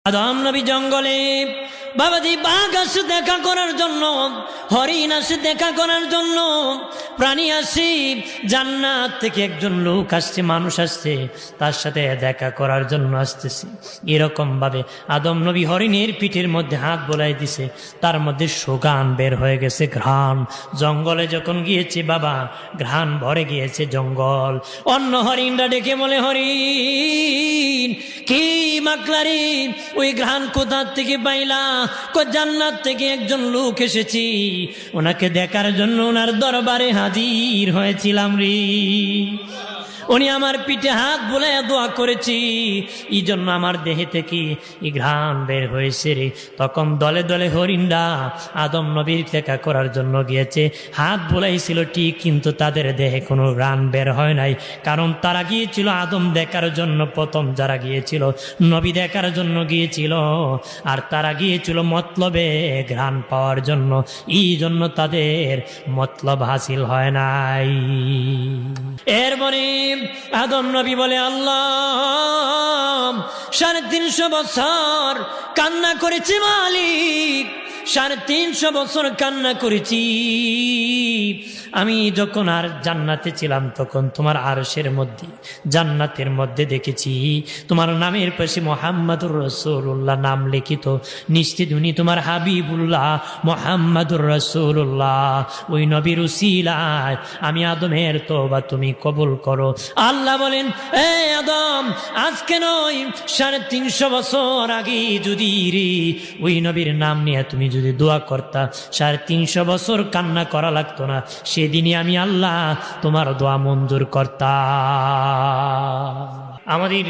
আদম নবী জঙ্গলে বাবাজি বাঘ আসে দেখা করার জন্য, হরিণ আসে দেখা করার জন্য, প্রাণী আসে, জান্নাত থেকে একজন লোক আসছে, মানুষ আসছে, তার সাথে দেখা করার জন্য আসতেছে। এরকম ভাবে আদম নবী হরিণের পিঠের মধ্যে হাত বোলাই দিছে, তার মধ্যে সুগান বের হয়ে গেছে, ঘ্রাণ। জঙ্গলে যখন গিয়েছে বাবা, ঘ্রাণ ভরে গিয়েছে জঙ্গল। অন্য হরিণরা ডেকে বলে, হরিণ কি মাকলারি, ওই ঘ্রাণ কোথা থেকে পাইলা? জান্নাত থেকে একজন লোক এসেছি, ওনাকে দেখার জন্য ওনার দরবারে হাজির হয়েছিলাম রে। উনি আমার পিঠে হাত বুলাইয়া দোয়া করেছি, এই জন্য আমার দেহে থেকে এই ঘ্রাণ বের হয়েছে রে। তখন দলে দলে হরিণরা আদম নবীর দেখা করার জন্য গিয়েছে, হাত বুলাইছিল ঠিক, কিন্তু তাদের দেহে কোনো ঘ্রাণ বের হয় নাই, কারণ তারা গিয়েছিল আদম দেখার জন্য। প্রথম যারা গিয়েছিল নবী দেখার জন্য গিয়েছিল, আর তারা গিয়েছিল মতলবে ঘ্রাণ পাওয়ার জন্য, এই জন্য তাদের মতলব হাসিল হয় নাই। এরপরে আদম নবী বলে, আল্লাহ 350 বছর কান্না করেছি মালিক, 350 বছর কান্না করেছি। আমি যখন আর জান্নাতে ছিলাম তখন তোমার আরশের মধ্যে, জান্নাতের মধ্যে দেখেছি তোমার নামের পাশে মুহাম্মাদুর রাসূলুল্লাহ নাম লিখিত, নিশ্চিত উনি তোমার হাবিবুল্লাহ মুহাম্মাদুর রাসূলুল্লাহ। ওই নবীর উসিলায় আমি আদমের তওবা তুমি কবুল করো। আল্লাহ বলেন, এ আদম, আজকে নয় 350 বছর আগে যদি রে ওই নবীর নাম নিয়ে তুমি যদি দোয়া করতা, 350 বছর কান্না করা লাগতো না, সেদিনই আমি আল্লাহ তোমার দোয়া মঞ্জুর করতাম। আমাদের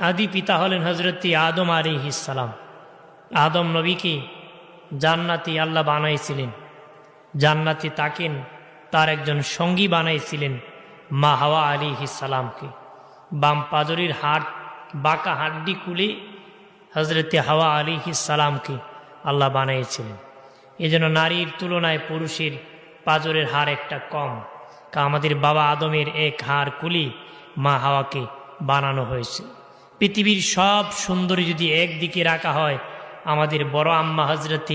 আদি পিতা হলেন হযরত আদম আলাইহিস সালাম। আদম নবীকে জান্নাতি আল্লাহ বানাইছিলেন, জান্নাতি তাকেন তার একজন সঙ্গী বানাইছিলেন মা হাওয়া আলাইহিস সালামকে। বাম পাজরের হাড়, বাঁকা হাড্ডি খুলে হযরত হাওয়া আলাইহিস সালামকে আল্লাহ বানিয়েছিলেন। এজন্য নারীর তুলনায় পুরুষের পাজরের হাড় একটা কম। আমাদের বাবা আদমের এক হাড় কুলি মা হাওয়াকে বানানো হয়েছে। পৃথিবীর সব সুন্দরী যদি একদিকে রাখা হয়, আমাদের বড় আম্মা হযরত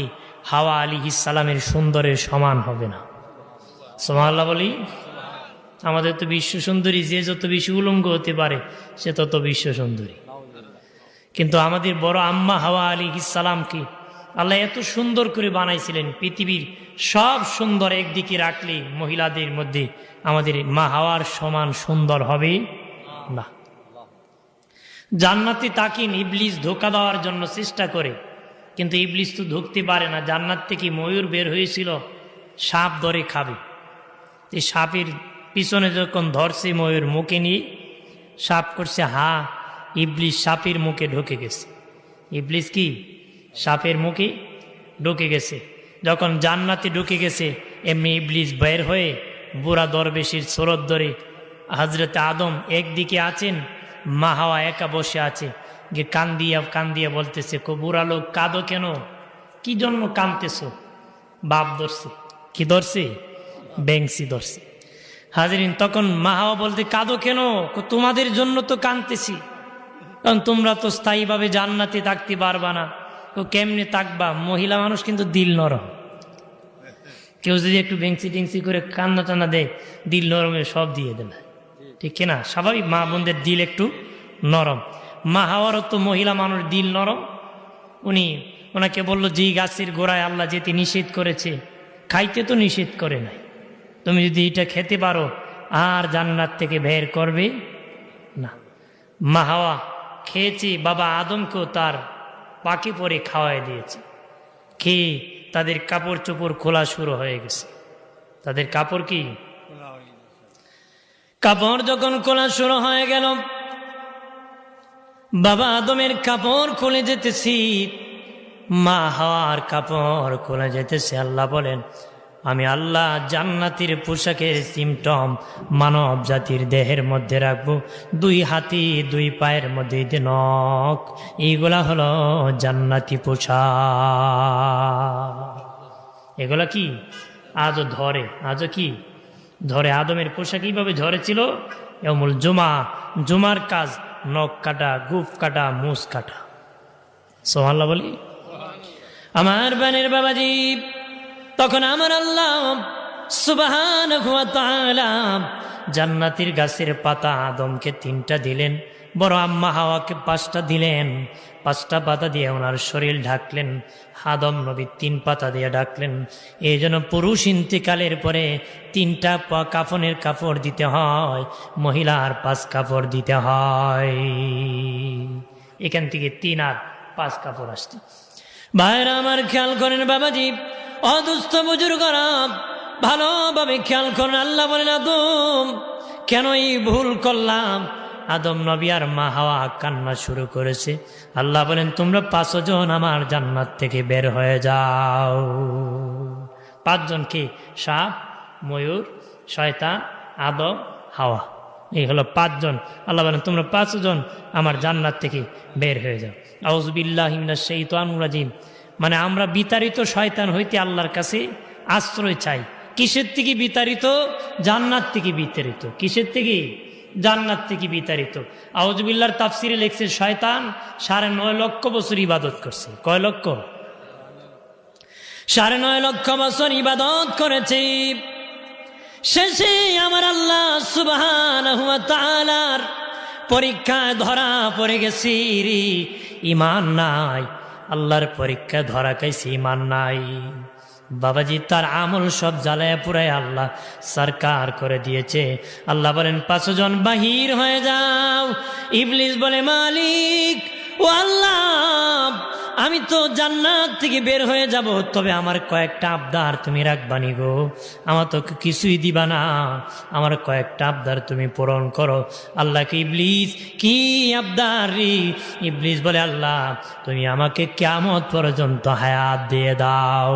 হাওয়া আলাইহিস সালামের সুন্দরের সমান হবে না। সুবহানাল্লাহ বলি। আমাদের তো বিশ্ব সুন্দরী, যে যত বেশি উলঙ্গ হতে পারে সে তত বিশ্ব সুন্দরী, কিন্তু আমাদের বড় আম্মা হাওয়া আলাইহিস সালামকে আল্লাহ এত সুন্দর করে বানাইছিলেন, পৃথিবীর সব সুন্দর একদিকে রাখলে মহিলাদের মধ্যে আমাদের মা হাওয়ার সমান সুন্দর হবে না। জান্নাতে তাকিন ইবলিস ধোঁকা দেওয়ার জন্য চেষ্টা করে, কিন্তু ইবলিস তো ঢুকতে পারে না। জান্নাত থেকে ময়ূর বের হয়েছিল, সাপ ধরে খাবে। এই সাপের পিছনে যখন ধরছে ময়ূর, মুখে নিয়ে সাপ করছে হা, ইবলিস সাপের মুখে ঢুকে গেছে। ইবলিস কি সাপের মুখে ঢুকে গেছে। যখন জান্নাতে ঢুকে গেছে, এমনি ইবলিস বের হয়ে বুড়া দরবেশির সুরত ধরে হযরত আদম একদিকে আছেন, মা হাওয়া একা বসে আছে, যে কান্দিয়া বলতেছে, বুড়া লোক কাঁদো কেন, কি জন্য কাঁদতেছো? বাপ ধরছে। কি ধরছে? বেংসি ধরছে। হাজরিন, তখন মা হাওয়া বলতে, কাঁদো কেন? তোমাদের জন্য তো কাঁদতেছি, কারণ তোমরা তো স্থায়ীভাবে জান্নাতে থাকতে পারবা না। তো কেমনে থাকবা? মহিলা মানুষ কিন্তু দিল নরম, কেউ যদি একটু বেংসি টেংসি করে কান্না টান্না দেয়, দিল নরমে সব দিয়ে দেবে, ঠিক কিনা? স্বাভাবিক মা বোনদের দিল একটু নরম। মা হাওয়ারও তো মহিলা মানুষ দিল নরম। ওনাকে বললো, যে গাছের গোড়ায় আল্লাহ যেতে নিষেধ করেছে, খাইতে তো নিষেধ করে নাই, তুমি যদি এটা খেতে পারো আর জান্নাত থেকে বের করবে না। মা হাওয়া খেয়েছে, বাবা আদমকেও তার পাকে পরে খাওয়াই দিয়েছে। খেয়ে তাদের কাপড় চোপড় খোলা শুরু হয়ে গেছে। তাদের কাপড় কি? কাপড় যখন খোলা শুরু হয়ে গেল, বাবা আদমের কাপড় খুলে যেতেছি, মা হাওয়ার কাপড় খুলে যেতেছে। আল্লাহ বলেন, আমি আল্লাহ জান্নাতের পোশাকের সিমটম মানব জাতির দেহের মধ্যে রাখবো। 2 হাতি 2 পায়ের মধ্যে নখ, এইগুলা হলো জান্নাতি পোশাক। এগুলা কি আজও ধরে, আজও কি ধরে। আদমের পোশাক এইভাবে ধরেছিল। এমন জুমার কাজ নখ কাটা, গুফ কাটা, মুছ কাটা। সুবহানাল্লাহ বলি। আমার বানের বাবাজি, তখন আমার আল্লাহ সুবহানাহু ওয়া তাআলা জান্নাতের গাছের পাতা আদমকে 3টা দিলেন, বড় আম্মা হাওয়াকে 5টা দিলেন। 5টা পাতা দিয়ে ওনার শরীর ঢাকলেন, আদম নবী 3 পাতা দিয়ে ঢাকলেন। এই জন্য পুরুষ ইন্তেকালের পরে 3টা কাফনের কাপড় দিতে হয়, মহিলার 5 কাপড় দিতে হয়। এখান থেকে 3 আর 5 কাপড় আসছে। ভাইরা আমার খেয়াল করেন বাবাজি, অদুস্থ বুজুর্গরা ভালোভাবে খেয়াল করেন। আল্লাহ বলেন, আদম কেন এই ভুল করলাম? আদম নবী আর মা হাওয়া কান্না শুরু করেছে। আল্লাহ বলেন, তোমরা 5 জন আমার জান্নাত থেকে বের হয়ে যাও। 5 জন কি? সাপ, ময়ূর, শয়তান, আদম, হাওয়া। এই হলো 5 জন। আল্লাহ বলেন, তোমরা 5 জন আমার জান্নাত থেকে বের হয়ে যাও। আউযু বিল্লাহি মিনাশ শাইতানির রাজিম। মানে আমরা বিতাড়িত শয়তান হইতে আল্লাহর কাছে আশ্রয় চাই। কিসের থেকে বিতাড়িত? জান্নাত থেকে বিতাড়িত। কিসের থেকে? জান্নাত থেকে বিতাড়িত। আউযু বিল্লাহর তাফসিরে লেখছে, শয়তান 9.5 লক্ষ বছর ইবাদত করছে। কয় লক্ষ? 9.5 লক্ষ বছর ইবাদত করেছে। শেষে আমার আল্লাহ সুবহানাহু ওয়া তাআলার পরীক্ষায় ধরা পড়ে গেছি, ঈমান নাই। আল্লাহর পরীক্ষা ধরা খাইছি, ঈমান নাই। বাবাজি, তার আমল সব জ্বালায় পুরায় আল্লাহ সরকার করে দিয়েছে। আল্লাহ বলেন, 5 জন বাহির হয়ে যাও। ইবলিস বলে, মালিক ও আল্লাহ, আমি তো জান্নাত থেকে বের হয়ে যাব, তবে আমার কয়েকটা আবদার তুমি রাখবানি গো। আমার তো কিছুই দিবা না, আমার কয়েকটা আবদার তুমি পূরণ করো। আল্লাহকে ইবলিস, কি আবদার রে? ইবলিস বলে, আল্লাহ তুমি আমাকে কিয়ামত পর্যন্ত হায়াত দিয়ে দাও।